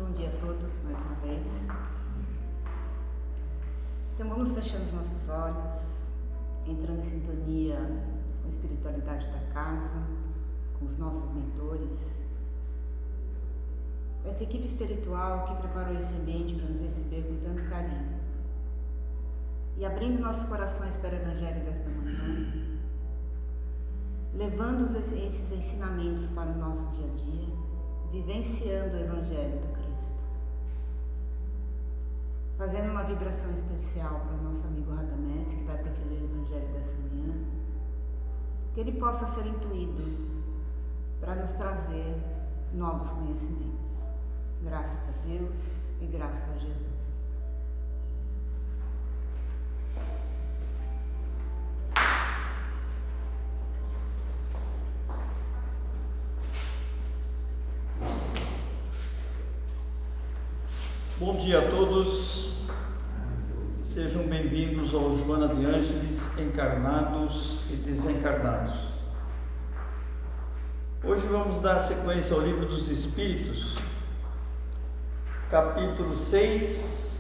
Bom dia a todos, mais uma vez. Então vamos fechando os nossos olhos, entrando em sintonia com a espiritualidade da casa, com os nossos mentores, com essa equipe espiritual que preparou esse ambiente para nos receber com tanto carinho. E abrindo nossos corações para o Evangelho desta manhã, levando esses ensinamentos para o nosso dia a dia, vivenciando o Evangelho do Cristo, fazendo uma vibração especial para o nosso amigo Radamés, que vai proferir o Evangelho dessa manhã, que ele possa ser intuído para nos trazer novos conhecimentos. Graças a Deus e graças a Jesus. Bom dia a todos, sejam bem-vindos ao Joana de Ângeles, encarnados e desencarnados. Hoje vamos dar sequência ao Livro dos Espíritos, capítulo 6,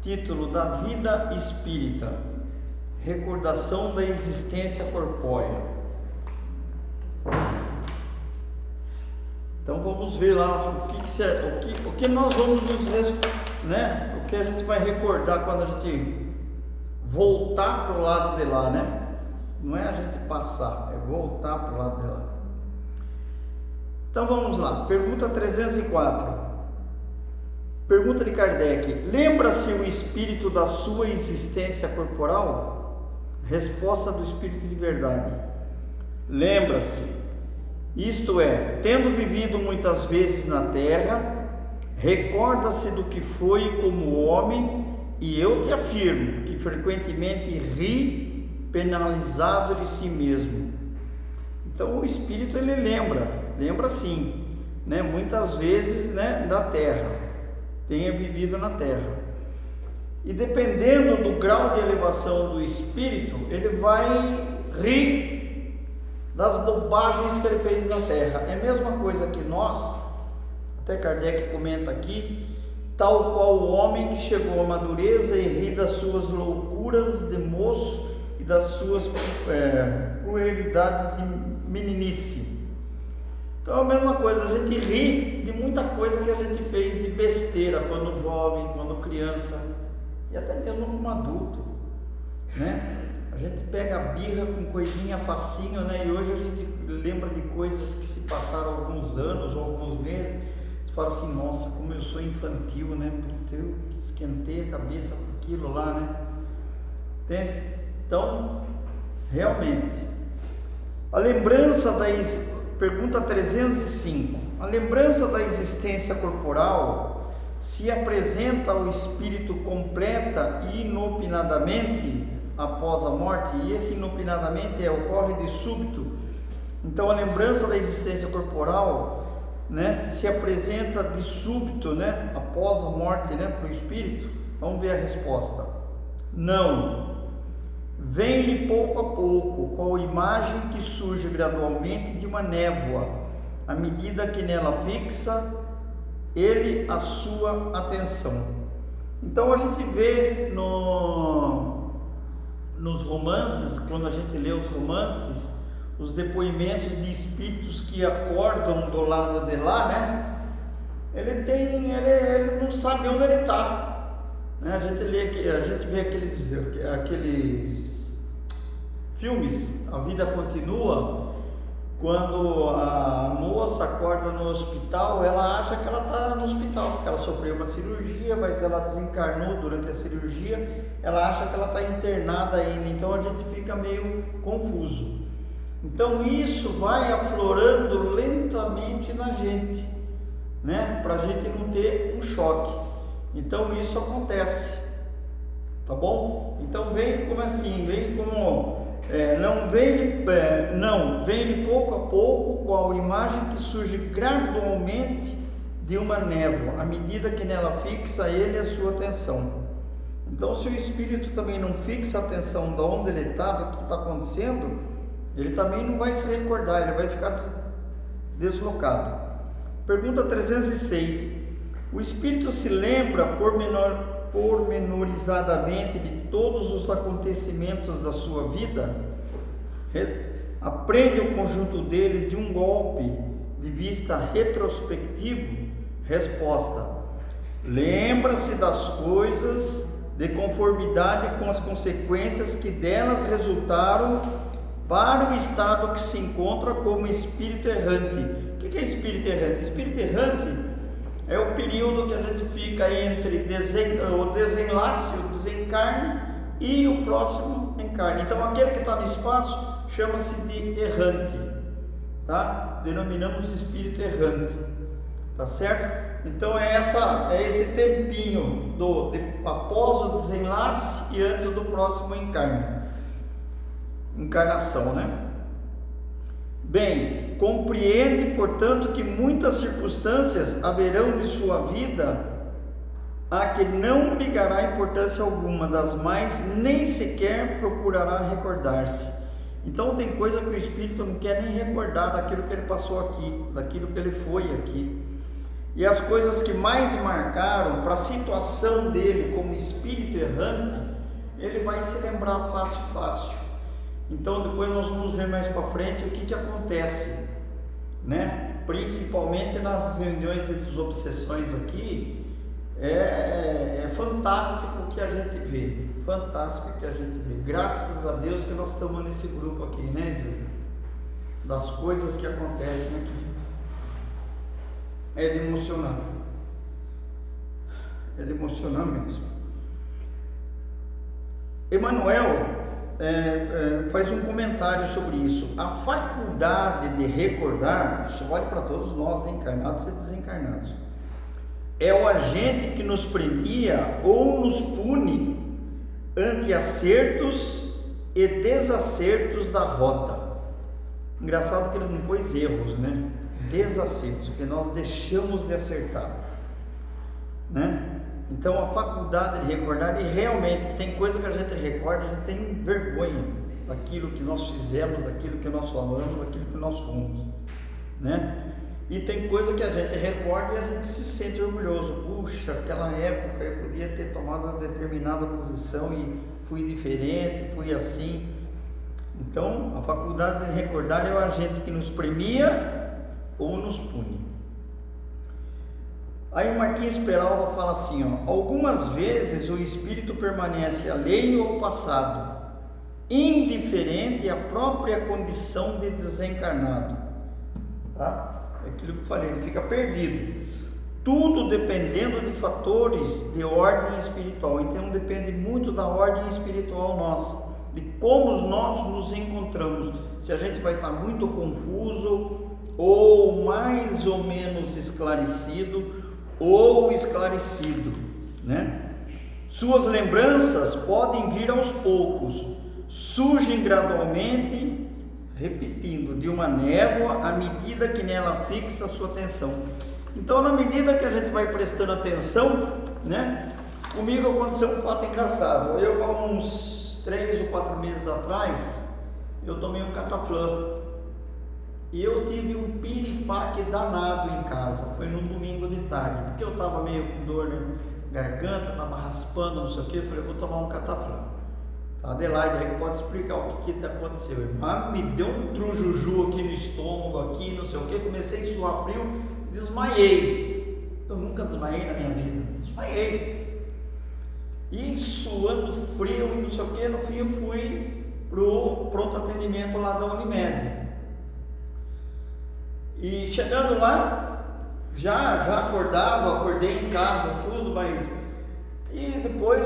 título da Vida Espírita, Recordação da Existência Corpórea. Então vamos ver lá o que nós vamos o que a gente vai recordar quando a gente voltar para o lado de lá, né? Não é a gente passar, é voltar para o lado de lá. Então vamos lá, pergunta 304. Pergunta de Kardec: lembra-se o espírito da sua existência corporal? Resposta do espírito de verdade: lembra-se. Isto é, tendo vivido muitas vezes na terra, recorda-se do que foi como homem, e eu te afirmo que frequentemente ri penalizado de si mesmo. Então o espírito ele lembra sim, né? Muitas vezes, né, da terra, tenha vivido na terra. E dependendo do grau de elevação do espírito, ele vai rir das bobagens que ele fez na terra. É a mesma coisa que nós, até Kardec comenta aqui, tal qual o homem que chegou à madureza e ri das suas loucuras de moço e das suas puerilidades de meninice. Então é a mesma coisa, a gente ri de muita coisa que a gente fez de besteira quando jovem, quando criança e até mesmo como adulto, né? A gente pega a birra com coisinha facinho, né? E hoje a gente lembra de coisas que se passaram há alguns anos ou alguns meses. Você fala assim, nossa, como eu sou infantil, né? Puta, eu esquentei a cabeça com aquilo lá, né? Entende? Então, realmente, a lembrança pergunta 305. A lembrança da existência corporal se apresenta ao espírito completa e inopinadamente após a morte, e esse inopinadamente ocorre de súbito. Então a lembrança da existência corporal, né, se apresenta de súbito, né, após a morte, né, para o espírito. Vamos ver a resposta: não, vem-lhe pouco a pouco, qual imagem que surge gradualmente de uma névoa, à medida que nela fixa ele a sua atenção. Então a gente vê nos romances, quando a gente lê os romances, os depoimentos de espíritos que acordam do lado de lá, né? Ele não sabe onde ele está, né? A gente vê aqueles filmes, A Vida Continua, quando a moça acorda no hospital, ela acha que ela está no hospital, porque ela sofreu uma cirurgia, mas ela desencarnou durante a cirurgia, ela acha que ela está internada ainda, então a gente fica meio confuso. Então isso vai aflorando lentamente na gente, né? Para a gente não ter um choque. Então isso acontece, tá bom? Então vem como assim, não vem pouco a pouco, qual imagem que surge gradualmente de uma névoa, à medida que nela fixa ele a sua atenção. Então, se o espírito também não fixa a atenção de onde ele está, do que está acontecendo, ele também não vai se recordar, ele vai ficar deslocado. Pergunta 306. O espírito se lembra pormenorizadamente de todos os acontecimentos da sua vida, aprende o conjunto deles de um golpe de vista retrospectivo. Resposta: lembra-se das coisas de conformidade com as consequências que delas resultaram para o estado que se encontra como espírito errante. O que é espírito errante? Espírito errante é o período que a gente fica entre o desenlace, o desencarne e o próximo encarne. Então aquele que está no espaço chama-se de errante, tá? Denominamos espírito errante, tá certo? Então é esse tempinho após o desenlace e antes do próximo encarnação, né? Bem, compreende, portanto, que muitas circunstâncias haverão de sua vida a que não ligará importância alguma, das mais nem sequer procurará recordar-se. Então tem coisa que o espírito não quer nem recordar daquilo que ele passou aqui, daquilo que ele foi aqui. E as coisas que mais marcaram para a situação dele como espírito errante, ele vai se lembrar fácil. Então depois nós vamos ver mais para frente o que acontece, né? Principalmente nas reuniões das obsessões aqui, é fantástico o que a gente vê, graças a Deus que nós estamos nesse grupo aqui, né, Zé? Das coisas que acontecem aqui, é de emocionar mesmo. Emmanuel faz um comentário sobre isso. A faculdade de recordar, isso vale para todos nós, encarnados e desencarnados, é o agente que nos premia ou nos pune ante acertos e desacertos da rota. Engraçado que ele não pôs erros, né? Desacertos, que nós deixamos de acertar, né? Então a faculdade de recordar, e realmente tem coisa que a gente recorda, a gente tem vergonha daquilo que nós fizemos, daquilo que nós falamos, daquilo que nós fomos, né? E tem coisa que a gente recorda e a gente se sente orgulhoso. Puxa, aquela época eu podia ter tomado uma determinada posição e fui diferente, fui assim. Então a faculdade de recordar é o agente que nos premia ou nos pune. Aí o Marquinhos Peralva fala assim, ó: algumas vezes o espírito permanece alheio ao passado, indiferente à própria condição de desencarnado, tá? É aquilo que eu falei, ele fica perdido, tudo dependendo de fatores de ordem espiritual. Então depende muito da ordem espiritual nossa, de como nós nos encontramos, se a gente vai estar muito confuso, ou mais ou menos esclarecido, ou esclarecido, né? Suas lembranças podem vir aos poucos, surgem gradualmente, repetindo, de uma névoa à medida que nela fixa a sua atenção. Então, na medida que a gente vai prestando atenção, né? Comigo aconteceu um fato engraçado. Eu, há uns 3 ou 4 meses atrás, eu tomei um cataflã. E eu tive um piripaque danado em casa. Foi num domingo de tarde, porque eu estava meio com dor na garganta, estava raspando, não sei o que. Eu falei, eu vou tomar um cataflã. Adelaide aí pode explicar o que aconteceu. Mas me deu um trujuju aqui no estômago, aqui, não sei o que. Comecei a suar frio, desmaiei. Eu nunca desmaiei na minha vida. Desmaiei. E suando frio e não sei o que. No fim eu fui pro pronto atendimento lá da Unimed. E chegando lá, já acordado, acordei em casa, tudo, mas... E depois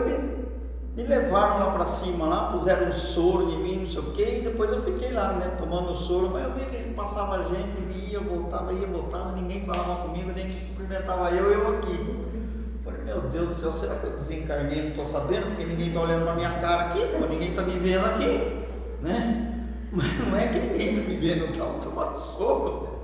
me levaram lá para cima, lá, puseram um soro em mim, não sei o que, e depois eu fiquei lá, né, tomando o soro, mas eu vi que passava gente, ia, voltava, ninguém falava comigo, nem cumprimentava eu aqui. Falei, meu Deus do céu, será que eu desencarnei? Não estou sabendo, porque ninguém está olhando para minha cara aqui, pô, ninguém está me vendo aqui, né? Mas não é que ninguém está me vendo, eu estava tomando soro.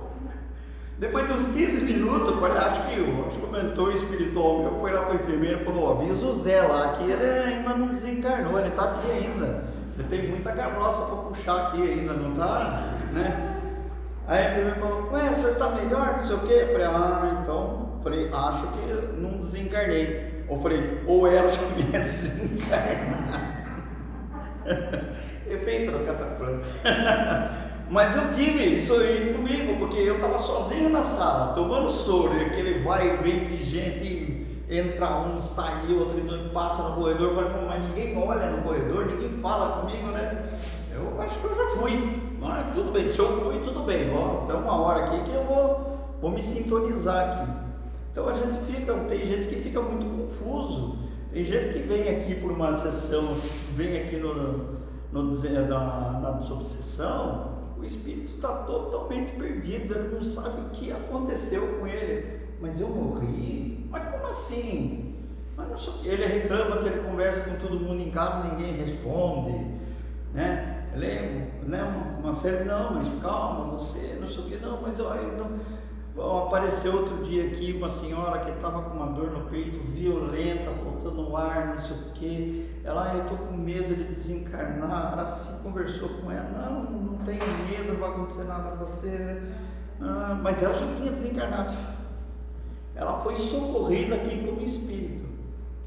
Depois de uns 15 minutos, acho que o mentor espiritual meu foi lá para a enfermeira e falou, avisa o Zé lá, que ele ainda não desencarnou, ele está aqui ainda, ele tem muita carroça para puxar aqui ainda, não está, né? Aí a enfermeira falou, ué, o senhor está melhor, não sei o quê? Eu falei, então falei, acho que não desencarnei. Eu falei, ou ela já me desencarnar. Efeito catafrão. Mas eu tive isso aí comigo, porque eu estava sozinho na sala, tomando soro, e aquele vai e vem de gente, entra um, sai outro, e passa no corredor. Eu falei, mas ninguém olha no corredor, ninguém fala comigo, né? Eu acho que eu já fui, mas tudo bem, se eu fui, tudo bem, ó, tem uma hora aqui que eu vou me sintonizar aqui. Então a gente fica, tem gente que fica muito confuso, tem gente que vem aqui por uma sessão, vem aqui na obsessão, o espírito está totalmente perdido, ele não sabe o que aconteceu com ele. Mas eu morri? Mas como assim? Mas não sei. Ele reclama que ele conversa com todo mundo em casa, ninguém responde, né? Ele, né, uma série, não, mas calma, você, não sei o que, não, mas eu não. Apareceu outro dia aqui uma senhora que estava com uma dor no peito violenta, faltando ar, não sei o que. Ela, eu estou com medo de desencarnar. Ela assim conversou com ela, não tenha medo, não vai acontecer nada com você. Mas ela já tinha desencarnado. Ela foi socorrida aqui como espírito,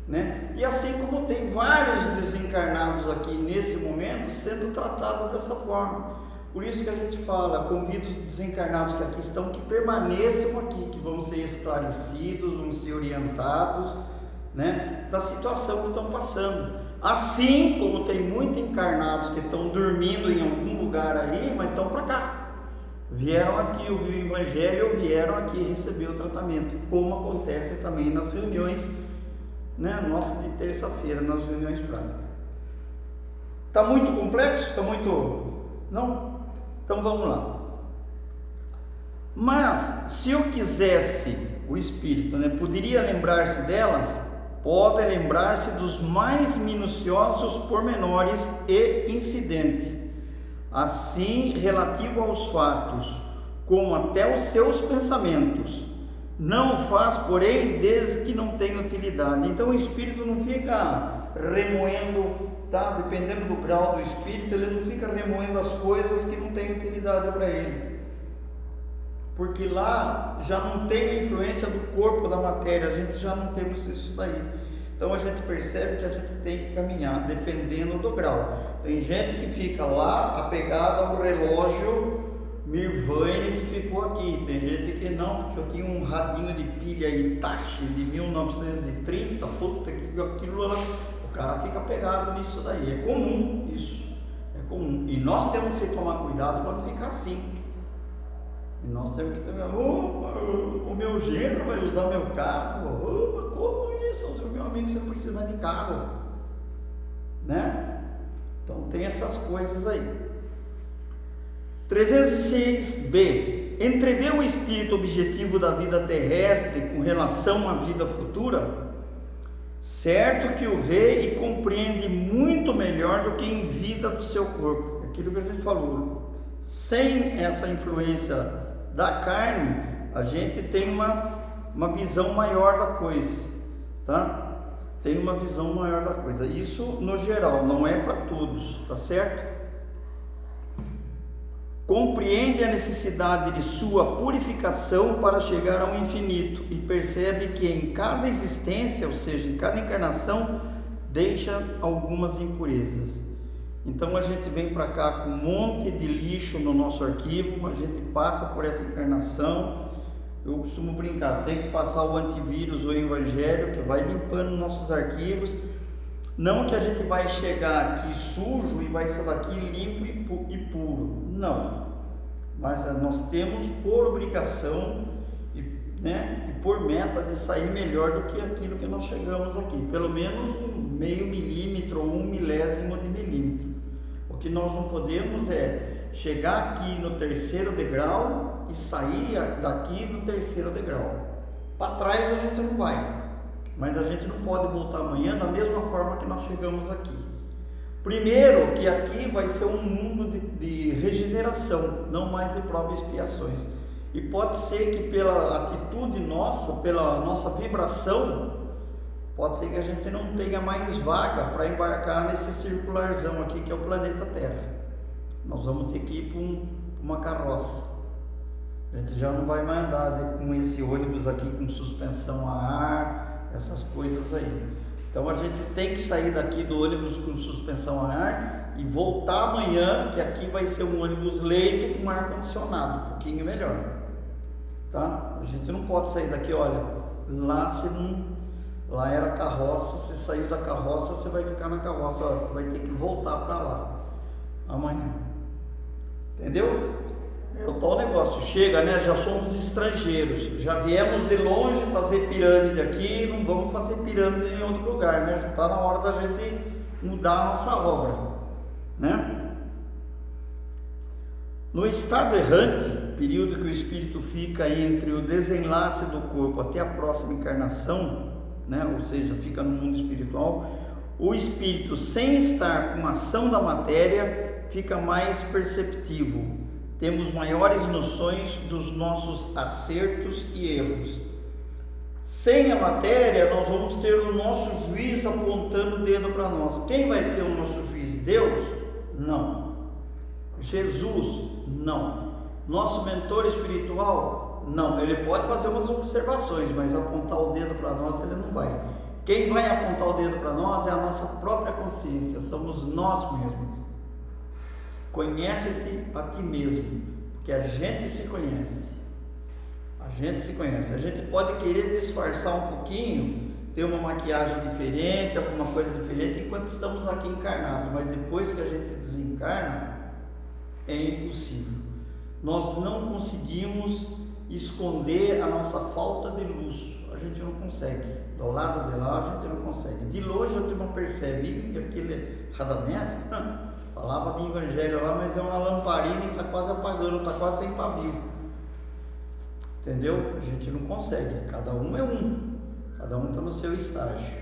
né? E assim como tem vários desencarnados aqui nesse momento sendo tratados dessa forma. Por isso que a gente fala, convido os desencarnados que aqui estão, que permaneçam aqui, que vão ser esclarecidos, vão ser orientados, né, da situação que estão passando. Assim como tem muitos encarnados que estão dormindo em algum lugar aí, mas estão para cá. Vieram aqui ouvir o Evangelho ou vieram aqui receber o tratamento, como acontece também nas reuniões, né, nossas de terça-feira, nas reuniões práticas. Está muito complexo? Está muito... Não? Então vamos lá. Mas se eu quisesse, o espírito, né, poderia lembrar-se delas, pode lembrar-se dos mais minuciosos pormenores e incidentes, assim relativo aos fatos, como até os seus pensamentos. Não faz, porém, desde que não tenha utilidade. Então o espírito não fica remoendo, tá? Dependendo do grau do espírito, ele não fica remoendo as coisas que não têm utilidade para ele, porque lá já não tem a influência do corpo, da matéria, a gente já não temos isso daí. Então a gente percebe que a gente tem que caminhar dependendo do grau. Tem gente que fica lá apegada ao relógio Mirvane que ficou aqui, tem gente que não, porque eu tinha um radinho de pilha Hitachi de 1930, puta que aquilo lá, o cara fica pegado nisso daí. É comum isso, é comum, e nós temos que tomar cuidado para não ficar assim. E nós temos que ter, o meu genro vai usar meu carro, como isso? Meu amigo, você não precisa mais de carro, né? Então tem essas coisas aí. 306b. Entrevê o espírito objetivo da vida terrestre com relação à vida futura? Certo que o vê e compreende muito melhor do que em vida do seu corpo. Aquilo que a gente falou. Sem essa influência da carne, a gente tem uma visão maior da coisa, tá? Tem uma visão maior da coisa. Isso no geral, não é para todos, tá certo? Compreende a necessidade de sua purificação para chegar ao infinito e percebe que em cada existência, ou seja, em cada encarnação, deixa algumas impurezas. Então a gente vem para cá com um monte de lixo no nosso arquivo, a gente passa por essa encarnação. Eu costumo brincar, tem que passar o antivírus ou o evangelho, que vai limpando nossos arquivos. Não que a gente vai chegar aqui sujo e vai sair daqui limpo e puro, não. Mas nós temos por obrigação e por meta de sair melhor do que aquilo que nós chegamos aqui, pelo menos meio milímetro ou 1/1000 de milímetro. O que nós não podemos é chegar aqui no 3º degrau e sair daqui no 3º degrau. Para trás a gente não vai. Mas a gente não pode voltar amanhã da mesma forma que nós chegamos aqui. Primeiro, que aqui vai ser um mundo de regeneração, não mais de provas e expiações. E pode ser que pela atitude nossa, pela nossa vibração, pode ser que a gente não tenha mais vaga para embarcar nesse circularzão aqui que é o planeta Terra. Nós vamos ter que ir para uma carroça. A gente já não vai mais andar com esse ônibus aqui com suspensão a ar, essas coisas aí. Então a gente tem que sair daqui do ônibus com suspensão a ar e voltar amanhã, que aqui vai ser um ônibus leito com ar condicionado, um pouquinho melhor, tá? A gente não pode sair daqui, olha, lá era carroça, você saiu da carroça, você vai ficar na carroça, ó, vai ter que voltar para lá amanhã, entendeu? É o tal negócio, chega, né? Já somos estrangeiros, já viemos de longe fazer pirâmide aqui, não vamos fazer pirâmide em outro lugar, né? Já está na hora da gente mudar a nossa obra, né? No estado errante, período que o espírito fica entre o desenlace do corpo até a próxima encarnação, né? Ou seja, fica no mundo espiritual, o espírito, sem estar com a ação da matéria, fica mais perceptivo. Temos maiores noções dos nossos acertos e erros. Sem a matéria, nós vamos ter o nosso juiz apontando o dedo para nós. Quem vai ser o nosso juiz? Deus? Não. Jesus? Não. Nosso mentor espiritual? Não. Ele pode fazer umas observações, mas apontar o dedo para nós ele não vai. Quem vai apontar o dedo para nós é a nossa própria consciência, somos nós mesmos. Conhece-te a ti mesmo, porque a gente se conhece. A gente se conhece. A gente pode querer disfarçar um pouquinho, ter uma maquiagem diferente, alguma coisa diferente, enquanto estamos aqui encarnados, mas depois que a gente desencarna, é impossível. Nós não conseguimos esconder a nossa falta de luz. A gente não consegue. Do lado de lá, a gente não consegue. De longe, a gente não percebe que aquele Radamés falava de evangelho lá, mas é uma lamparina e está quase apagando, está quase sem pavio. Entendeu? A gente não consegue. Cada um é um. Cada um está no seu estágio.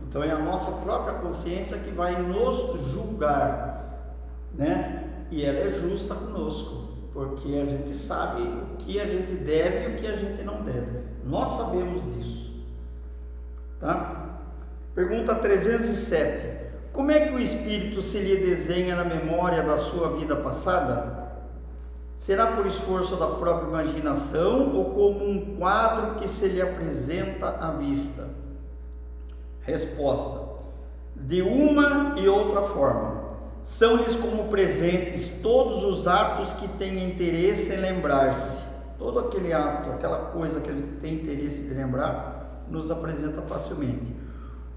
Então é a nossa própria consciência que vai nos julgar, né? E ela é justa conosco, porque a gente sabe o que a gente deve e o que a gente não deve. Nós sabemos disso. Tá? Pergunta 307. Como é que o espírito se lhe desenha na memória da sua vida passada? Será por esforço da própria imaginação ou como um quadro que se lhe apresenta à vista? Resposta: de uma e outra forma. São-lhes como presentes todos os atos que têm interesse em lembrar-se. Todo aquele ato, aquela coisa que a gente tem interesse de lembrar, nos apresenta facilmente.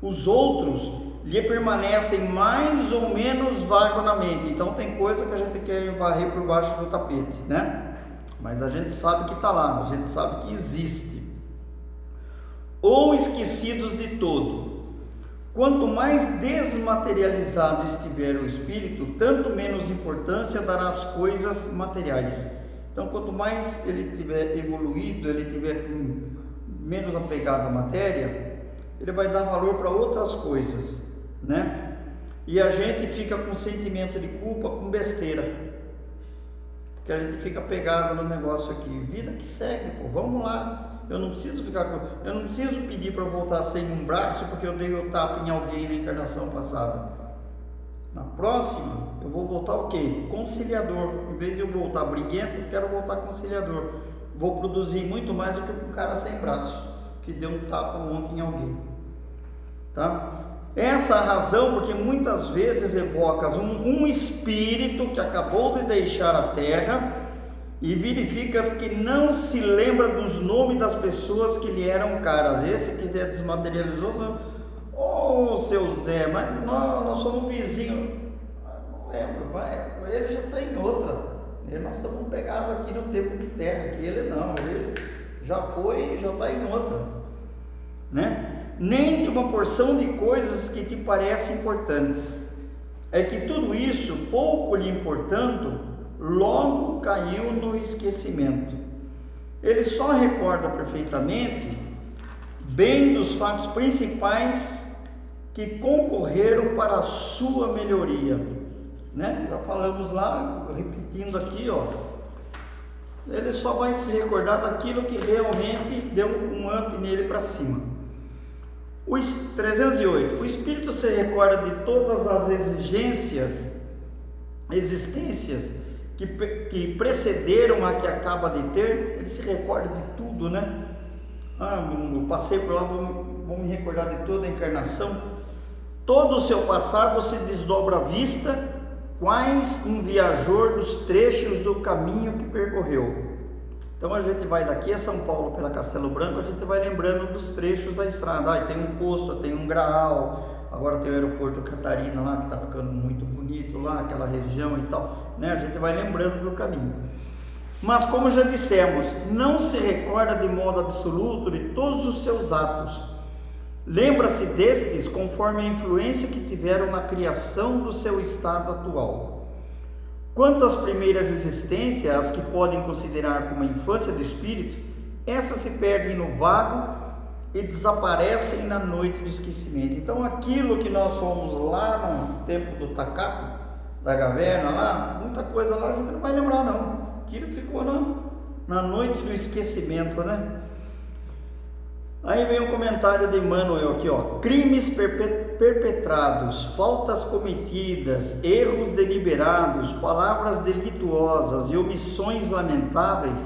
Os outros lhe permanecem mais ou menos vago na mente. Então tem coisa que a gente quer varrer por baixo do tapete, né? Mas a gente sabe que está lá, a gente sabe que existe. Ou esquecidos de todo. Quanto mais desmaterializado estiver o espírito, tanto menos importância dará às coisas materiais. Então quanto mais ele tiver evoluído, ele tiver menos apegado à matéria, ele vai dar valor para outras coisas, né? E a gente fica com sentimento de culpa com besteira, porque a gente fica pegado no negócio aqui. Vida que segue, pô, vamos lá. Eu não preciso pedir para voltar sem um braço porque eu dei o tapa em alguém na encarnação passada. Na próxima eu vou voltar o quê? Conciliador. Em vez de eu voltar briguento, eu quero voltar conciliador. Vou produzir muito mais do que um cara sem braço que deu um tapa ontem em alguém. Tá? Essa é a razão porque muitas vezes evocas um espírito que acabou de deixar a terra e verificas que não se lembra dos nomes das pessoas que lhe eram caras. Esse que desmaterializou, ô seu Zé, mas nós somos vizinhos. Não lembro, ele já está em outra. Nós estamos pegados aqui no tempo de terra, que ele não, ele já foi e já está em outra, né? Nem de uma porção de coisas que te parecem importantes. É que tudo isso, pouco lhe importando, logo caiu no esquecimento. Ele só recorda perfeitamente bem dos fatos principais que concorreram para a sua melhoria, né? Já falamos lá, repetindo aqui, ó. Ele só vai se recordar daquilo que realmente deu um up nele para cima. 308. O espírito se recorda de todas as existências que precederam a que acaba de ter, ele se recorda de tudo, né? Eu passei por lá, vou me recordar de toda a encarnação. Todo o seu passado se desdobra à vista, quais um viajor dos trechos do caminho que percorreu. Então a gente vai daqui a São Paulo pela Castelo Branco, a gente vai lembrando dos trechos da estrada. Tem um posto, tem um graal, agora tem o aeroporto Catarina lá, que está ficando muito bonito lá, aquela região e tal, né? A gente vai lembrando do caminho. Mas como já dissemos, não se recorda de modo absoluto de todos os seus atos. Lembra-se destes conforme a influência que tiveram na criação do seu estado atual. Quanto às primeiras existências, as que podem considerar como a infância do espírito, essas se perdem no vago e desaparecem na noite do esquecimento. Então aquilo que nós fomos lá no tempo do tacapo, da caverna lá, muita coisa lá a gente não vai lembrar não. Aquilo ficou na noite do esquecimento, né? Aí vem um comentário de Emmanuel aqui, ó. Crimes perpetrados, faltas cometidas, erros deliberados, palavras delituosas e omissões lamentáveis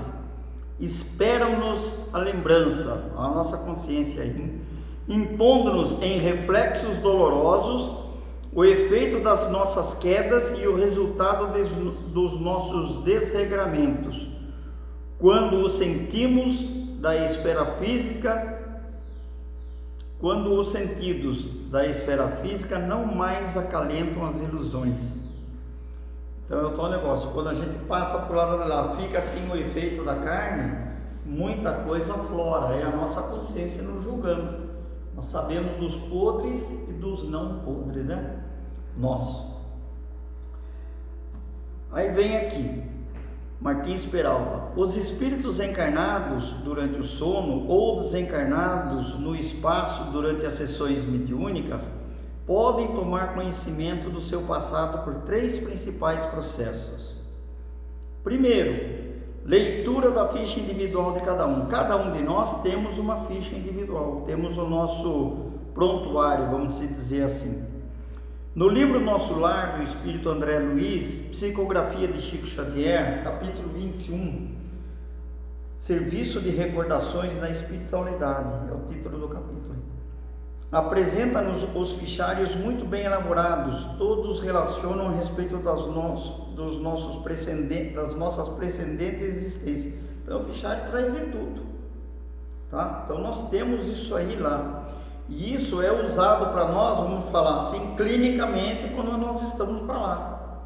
esperam-nos a lembrança, a nossa consciência aí, impondo-nos em reflexos dolorosos o efeito das nossas quedas e o resultado dos nossos desregramentos, quando os sentimos da esfera física, quando os sentidos da esfera física não mais acalentam as ilusões. Então é o tal negócio, quando a gente passa por lá, fica assim o efeito da carne, muita coisa aflora, é a nossa consciência nos julgando. Nós sabemos dos podres e dos não podres, né? Nosso. Aí vem aqui, Martins Peralva. Os espíritos encarnados durante o sono ou desencarnados no espaço durante as sessões mediúnicas podem tomar conhecimento do seu passado por 3 principais processos. Primeiro, leitura da ficha individual de cada um. Cada um de nós temos uma ficha individual, temos o nosso prontuário, vamos dizer assim. No livro Nosso Lar, do Espírito André Luiz, Psicografia de Chico Xavier, capítulo 21, Serviço de Recordações na Espiritualidade, é o título do capítulo. Apresenta-nos os fichários muito bem elaborados, todos relacionam a respeito das nossas precedentes existências. Então o fichário traz de tudo, tá? Então nós temos isso aí lá. E isso é usado para nós, vamos falar assim, clinicamente, quando nós estamos para lá.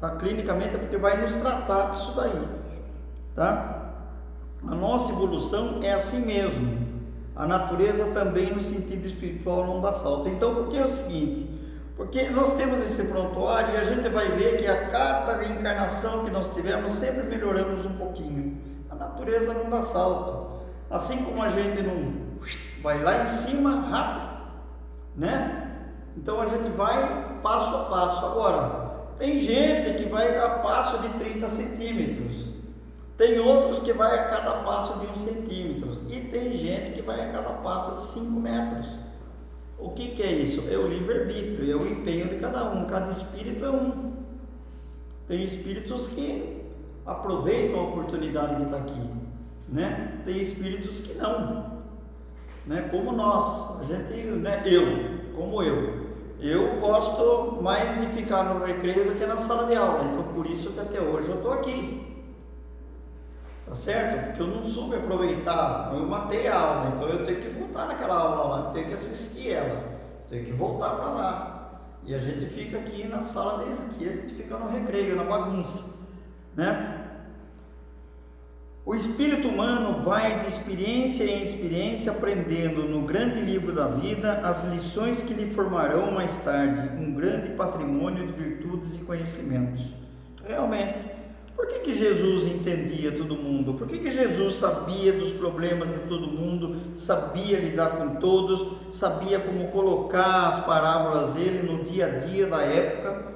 Tá? Clinicamente é porque vai nos tratar disso daí. Tá? A nossa evolução é assim mesmo. A natureza também, no sentido espiritual, não dá salto. Então, por que é o seguinte? Porque nós temos esse prontuário e a gente vai ver que a cada reencarnação que nós tivermos, sempre melhoramos um pouquinho. A natureza não dá salto. Assim como a gente não vai lá em cima rápido, né? Então a gente vai passo a passo. Agora, tem gente que vai a passo de 30 centímetros, tem outros que vai a cada passo de 1 centímetro, e tem gente que vai a cada passo de 5 metros. O que é isso? É o livre-arbítrio, é o empenho de cada um. Cada espírito é um. Tem espíritos que aproveitam a oportunidade de estar aqui, né? Tem espíritos que não. Né, como nós, a gente, né, eu gosto mais de ficar no recreio do que na sala de aula, então por isso que até hoje eu estou aqui, tá certo? Porque eu não soube aproveitar, eu matei a aula, então eu tenho que voltar naquela aula lá, eu tenho que assistir ela, tenho que voltar para lá, e a gente fica aqui na sala dele, aqui a gente fica no recreio, na bagunça, né? O espírito humano vai de experiência em experiência aprendendo no grande livro da vida as lições que lhe formarão mais tarde um grande patrimônio de virtudes e conhecimentos. Realmente, por que Jesus entendia todo mundo? Por que Jesus sabia dos problemas de todo mundo, sabia lidar com todos, sabia como colocar as parábolas dele no dia a dia da época?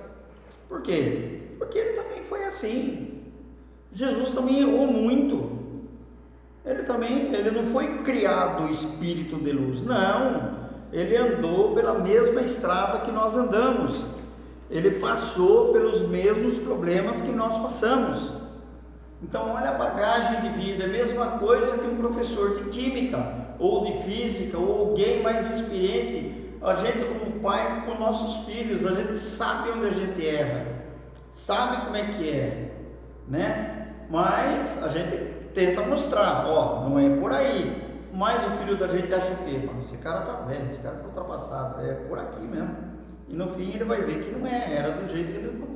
Por quê? Porque ele também foi assim. Jesus também errou muito. Ele não foi criado espírito de luz, não. Ele andou pela mesma estrada que nós andamos. ele passou pelos mesmos problemas que nós passamos. Então olha a bagagem de vida, é a mesma coisa que um professor de química, ou de física, ou alguém mais experiente. A gente como pai, com nossos filhos, a gente sabe onde a gente erra, sabe como é que é, né? Mas a gente tenta mostrar, ó, não é por aí. Mas o filho da gente acha o quê? Mano, esse cara tá velho, esse cara tá ultrapassado, é por aqui mesmo. E no fim ele vai ver que não é, era do jeito que ele...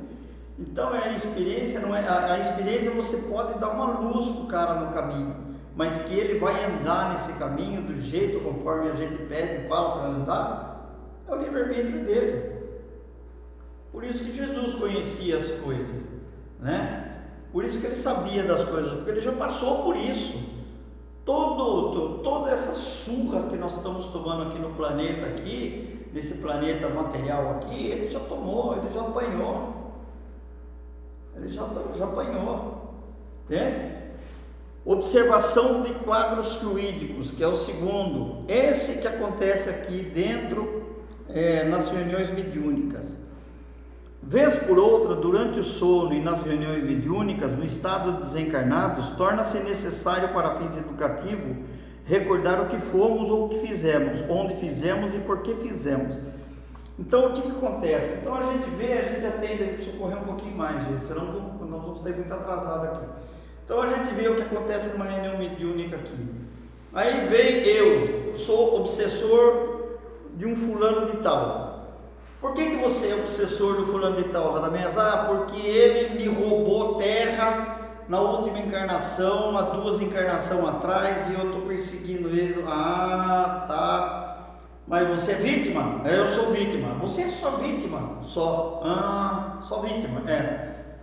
Então a experiência não é, a experiência você pode dar uma luz pro cara no caminho, mas que ele vai andar nesse caminho do jeito conforme a gente pede e fala para andar, é o livre-arbítrio dele. Por isso que Jesus conhecia as coisas, né? Por isso que ele sabia das coisas, porque ele já passou por isso. Toda essa surra que nós estamos tomando aqui no planeta, aqui, nesse planeta material aqui, ele já tomou, ele já apanhou. Ele já apanhou, entende? Observação de quadros fluídicos, que é o segundo, esse que acontece aqui dentro, nas reuniões mediúnicas. Vez por outra, durante o sono e nas reuniões mediúnicas, no estado de desencarnados, torna-se necessário para fins educativos recordar o que fomos ou o que fizemos, onde fizemos e por que fizemos. Então, o que acontece? Então, a gente vê, a gente atende, preciso correr um pouquinho mais, gente, senão nós vamos sair muito atrasado aqui. Então, a gente vê o que acontece numa reunião mediúnica aqui. Aí vem eu sou obsessor de um fulano de tal. Por que você é obsessor do fulano de tal, Radamés? Porque ele me roubou terra na última encarnação, há 2 encarnações atrás, e eu estou perseguindo ele. Tá. Mas você é vítima? Eu sou vítima. Você é só vítima? Só. Só vítima.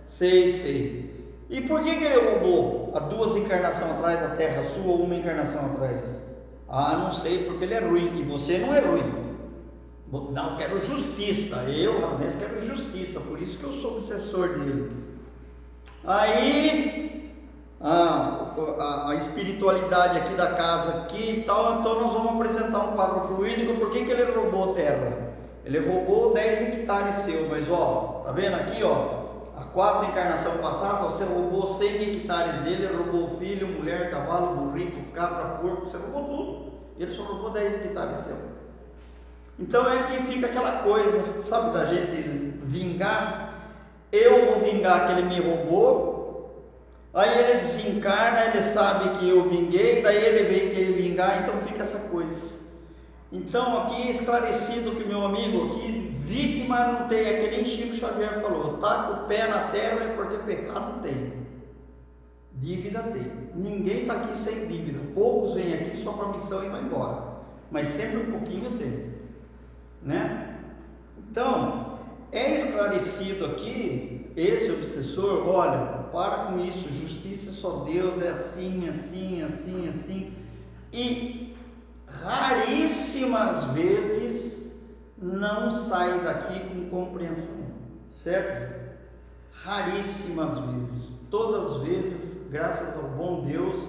Sei. E por que ele roubou há 2 encarnações atrás a terra sua ou 1 encarnação atrás? Não sei, porque ele é ruim. E você não é ruim. Não, quero justiça. Eu, Radamés, quero justiça. Por isso que eu sou obsessor dele. Aí, a espiritualidade aqui da casa aqui e tal, então nós vamos apresentar um quadro fluídico. Por que ele roubou terra? Ele roubou 10 hectares seu, mas ó, tá vendo aqui, ó, há 4 encarnações passadas, você roubou 100 hectares dele, roubou filho, mulher, cavalo, burrito, cabra, porco, você roubou tudo. Ele só roubou 10 hectares seu. Então é que fica aquela coisa, sabe, da gente vingar. Eu vou vingar que ele me roubou, aí ele desencarna, ele sabe que eu vinguei, daí ele vem querer vingar, então fica essa coisa. Então aqui é esclarecido que meu amigo aqui, vítima não tem, é que nem Chico Xavier falou, tá com o pé na terra é porque pecado tem, dívida tem. Ninguém está aqui sem dívida, poucos vêm aqui só para missão e vai embora, mas sempre um pouquinho tem, né? Então é esclarecido aqui, esse obsessor, olha, para com isso, justiça é só Deus, é assim, e raríssimas vezes não sai daqui com compreensão, certo? Raríssimas vezes, todas as vezes, graças ao bom Deus,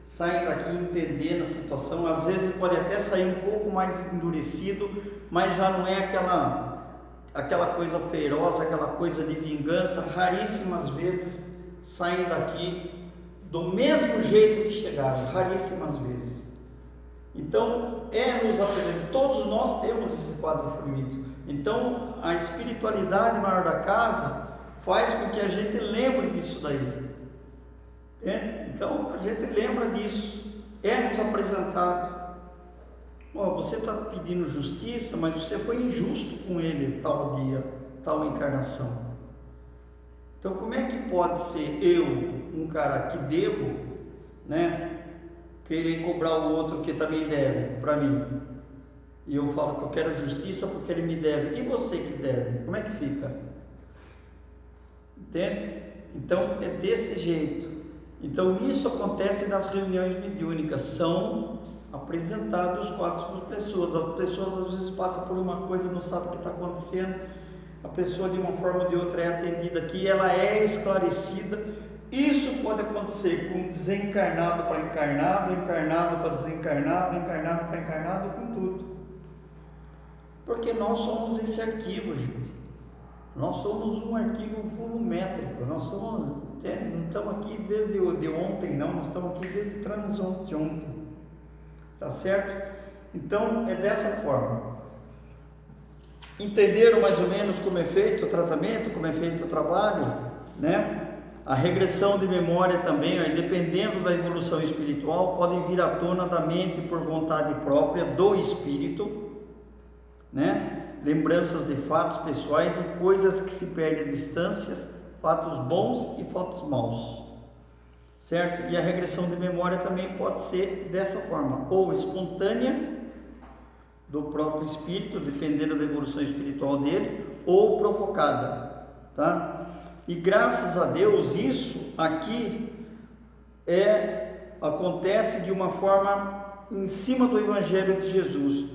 saem daqui entendendo a situação. Às vezes pode até sair um pouco mais endurecido, mas já não é aquela coisa feroz, aquela coisa de vingança. Raríssimas vezes saem daqui do mesmo jeito que chegaram, raríssimas vezes. Então nos apresenta, todos nós temos esse quadro fluídico. Então a espiritualidade maior da casa faz com que a gente lembre disso daí, entende? Então a gente lembra disso, nos apresentado. Você está pedindo justiça, mas você foi injusto com ele tal dia, tal encarnação. Então como é que pode ser eu, um cara que devo, né, querer cobrar o outro que também deve para mim? E eu falo que eu quero justiça porque ele me deve. E você que deve? Como é que fica? Entende? Então é desse jeito. Então isso acontece nas reuniões mediúnicas, são apresentados os quadros para as pessoas às vezes passam por uma coisa, não sabe o que está acontecendo, a pessoa de uma forma ou de outra é atendida aqui, ela é esclarecida. Isso pode acontecer com desencarnado para encarnado, encarnado para desencarnado, encarnado para encarnado, com tudo, porque nós somos esse arquivo, gente. Nós somos um arquivo volumétrico, nós somos, não estamos aqui desde de ontem, não, nós estamos aqui desde ontem, tá certo? Então é dessa forma. Entenderam mais ou menos como é feito o tratamento, como é feito o trabalho, né? A regressão de memória também, dependendo da evolução espiritual, podem vir à tona da mente por vontade própria do espírito, né? Lembranças de fatos pessoais e coisas que se perdem a distâncias, fatos bons e fatos maus, certo? E a regressão de memória também pode ser dessa forma, ou espontânea do próprio espírito, dependendo da evolução espiritual dele, ou provocada, tá? E graças a Deus isso aqui acontece de uma forma em cima do Evangelho de Jesus.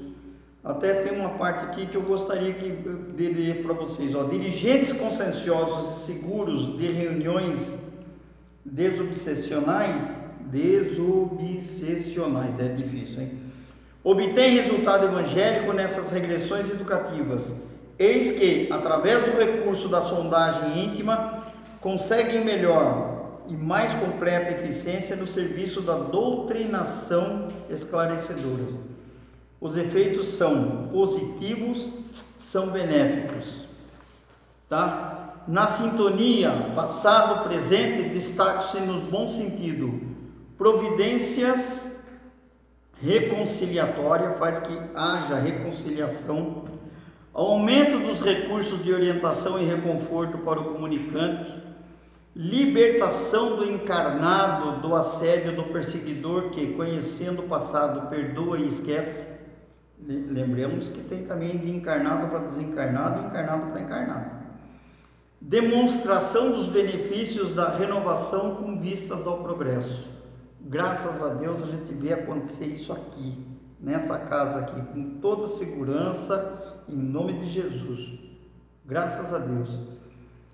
Até tem uma parte aqui que eu gostaria de ler para vocês. Dirigentes conscienciosos e seguros de reuniões desobsessionais, é difícil, hein? Obtém resultado evangélico nessas regressões educativas. Eis que, através do recurso da sondagem íntima, conseguem melhor e mais completa eficiência no serviço da doutrinação esclarecedora. Os efeitos são positivos, são benéficos, tá? Na sintonia, passado, presente, destaca-se no bom sentido, providências reconciliatórias, faz que haja reconciliação, aumento dos recursos de orientação e reconforto para o comunicante, libertação do encarnado do assédio do perseguidor que, conhecendo o passado, perdoa e esquece. Lembremos que tem também de encarnado para desencarnado e encarnado para encarnado. Demonstração dos benefícios da renovação com vistas ao progresso. Graças a Deus a gente vê acontecer isso aqui, nessa casa aqui, com toda segurança, em nome de Jesus. Graças a Deus.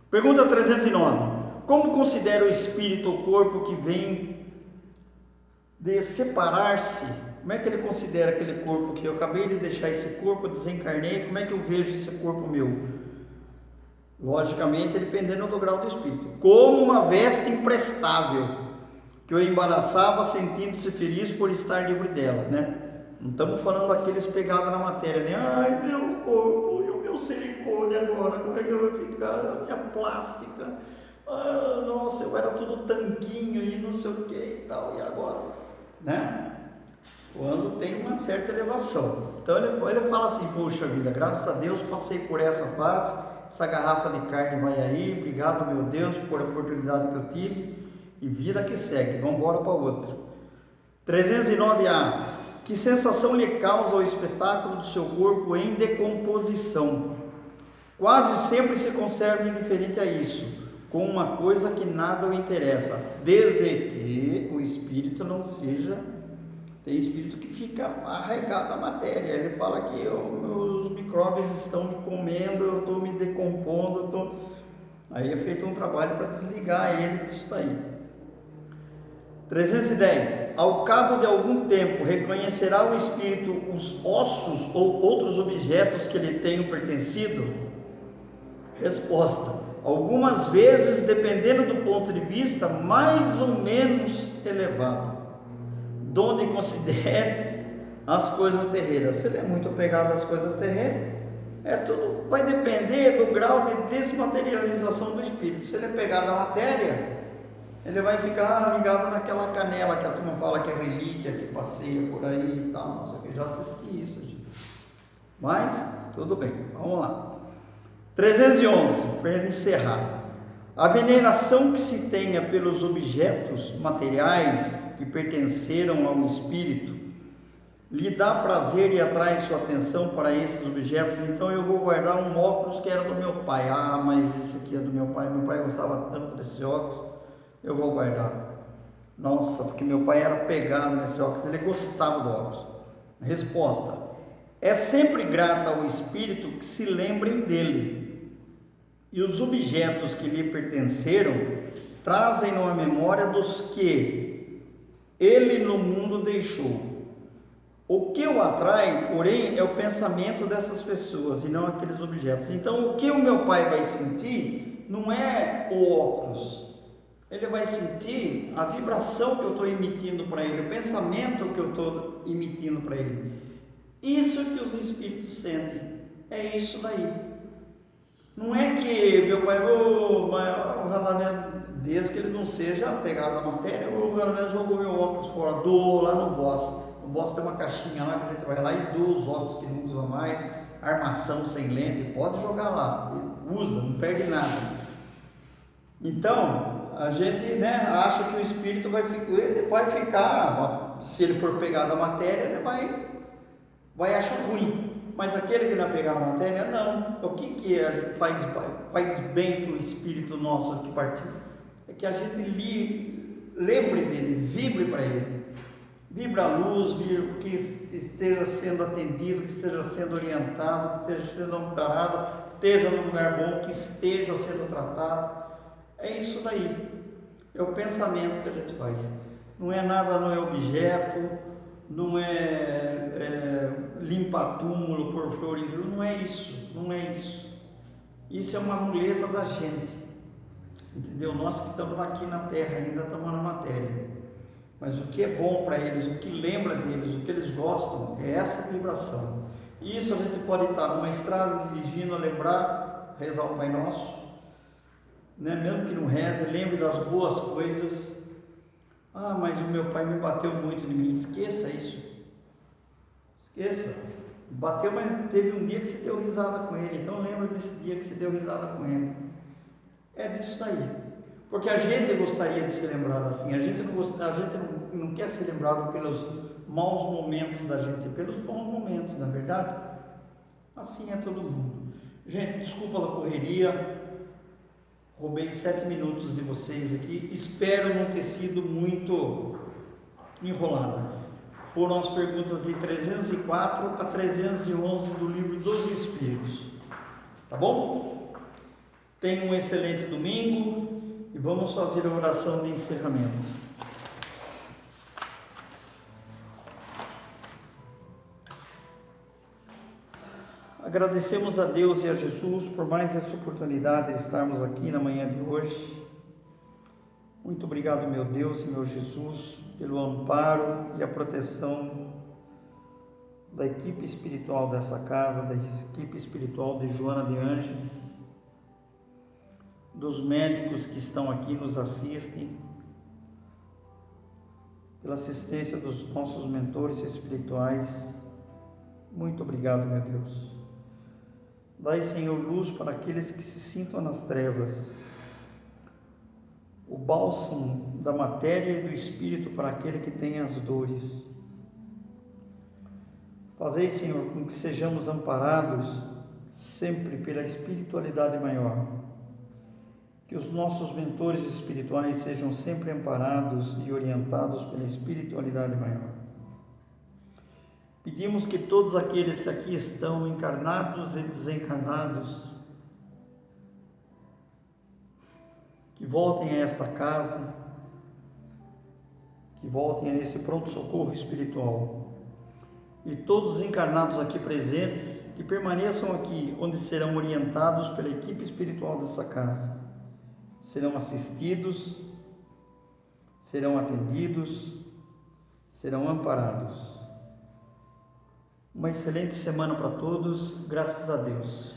Pergunta 309. Como considera o espírito o corpo que vem de separar-se? Como é que ele considera aquele corpo que eu acabei de deixar esse corpo, desencarnei, como é que eu vejo esse corpo meu? Logicamente, dependendo do grau do espírito. Como uma veste imprestável, que o embaraçava sentindo-se feliz por estar livre dela, né? Não estamos falando daqueles pegados na matéria, né? Ai, meu corpo, e o meu silicone agora, como é que eu vou ficar? A minha plástica, nossa, eu era tudo tanquinho e não sei o que e tal, e agora? Né? Quando tem uma certa elevação. Então ele fala assim, poxa vida, graças a Deus passei por essa fase, essa garrafa de carne vai aí, obrigado meu Deus por a oportunidade que eu tive, e vida que segue, vamos embora para outra. 309A. Que sensação lhe causa o espetáculo do seu corpo em decomposição? Quase sempre se conserva indiferente a isso, com uma coisa que nada o interessa, desde que o espírito não seja... Tem espírito que fica arraigado à matéria. Ele fala que os micróbios estão me comendo, eu estou me decompondo, Aí é feito um trabalho para desligar ele disso daí. 310. Ao cabo de algum tempo, reconhecerá o espírito os ossos ou outros objetos que lhe tenham pertencido? Resposta. Algumas vezes, dependendo do ponto de vista, mais ou menos elevado, donde considere as coisas terrenas. Se ele é muito apegado às coisas terrenas, tudo vai depender do grau de desmaterialização do espírito. Se ele é pegado à matéria, ele vai ficar ligado naquela canela que a turma fala que é relíquia, que passeia por aí e tal, não sei o que, já assisti isso, gente. Mas, tudo bem, vamos lá. 311, para encerrar. A veneração que se tenha pelos objetos materiais que pertenceram ao espírito lhe dá prazer e atrai sua atenção para esses objetos. Então eu vou guardar um óculos que era do meu pai. Mas esse aqui é do meu pai gostava tanto desse óculos, eu vou guardar. Nossa, porque meu pai era pegado nesse óculos, ele gostava do óculos. Resposta: é sempre grata ao espírito que se lembrem dele, e os objetos que lhe pertenceram trazem-no à memória dos que ele no mundo deixou. O que o atrai, porém, é o pensamento dessas pessoas e não aqueles objetos. Então, o que o meu pai vai sentir não é o óculos. Ele vai sentir a vibração que eu estou emitindo para ele, o pensamento que eu estou emitindo para ele. Isso que os espíritos sentem, é isso daí. Não é que meu pai, o Radamés, desde que ele não seja apegado à matéria, o Radamés jogou meu óculos fora, doou lá no Boss. O Boss tem uma caixinha lá que a gente vai lá e doa os óculos que não usa mais, armação sem lente, pode jogar lá, usa, não perde nada. Então, a gente acha que o espírito ele vai ficar, se ele for pegado à matéria, ele vai achar ruim. Mas aquele que não é pegado à matéria, não. O que faz bem para o espírito nosso aqui partido? É que a gente lembre dele, vibre para ele. Vibre a luz, vibre que esteja sendo atendido, que esteja sendo orientado, que esteja sendo amparado, esteja num lugar bom, que esteja sendo tratado. É isso daí. É o pensamento que a gente faz. Não é nada, não é objeto, não é limpar túmulo, pôr flor em grupo, não é isso, não é isso. Isso é uma muleta da gente, entendeu? Nós que estamos aqui na terra ainda estamos na matéria, mas o que é bom para eles, o que lembra deles, o que eles gostam, é essa vibração. E isso a gente pode estar numa estrada dirigindo, lembrar, rezar o Pai Nosso, mesmo que não reze, lembre das boas coisas. Ah, mas o meu pai me bateu muito em mim. Esqueça isso. Esqueça. Bateu, mas teve um dia que você deu risada com ele. Então lembra desse dia que você deu risada com ele. É disso daí. Porque a gente gostaria de ser lembrado assim. A gente não quer ser lembrado pelos maus momentos da gente, pelos bons momentos, na verdade. Assim é todo mundo. Gente, desculpa a correria. Roubei 7 minutos de vocês aqui. Espero não ter sido muito enrolado. Foram as perguntas de 304 a 311 do Livro dos Espíritos. Tá bom? Tenham um excelente domingo e vamos fazer a oração de encerramento. Agradecemos a Deus e a Jesus por mais essa oportunidade de estarmos aqui na manhã de hoje. Muito obrigado, meu Deus e meu Jesus, pelo amparo e a proteção da equipe espiritual dessa casa, da equipe espiritual de Joana de Ângeles, dos médicos que estão aqui nos assistem, pela assistência dos nossos mentores espirituais. Muito obrigado, meu Deus. Dai, Senhor, luz para aqueles que se sintam nas trevas, o bálsamo da matéria e do espírito para aquele que tem as dores. Fazei, Senhor, com que sejamos amparados sempre pela espiritualidade maior, que os nossos mentores espirituais sejam sempre amparados e orientados pela espiritualidade maior. Pedimos que todos aqueles que aqui estão, encarnados e desencarnados, que voltem a esta casa, que voltem a esse pronto-socorro espiritual. E todos os encarnados aqui presentes, que permaneçam aqui, onde serão orientados pela equipe espiritual dessa casa. Serão assistidos, serão atendidos, serão amparados. Uma excelente semana para todos, graças a Deus.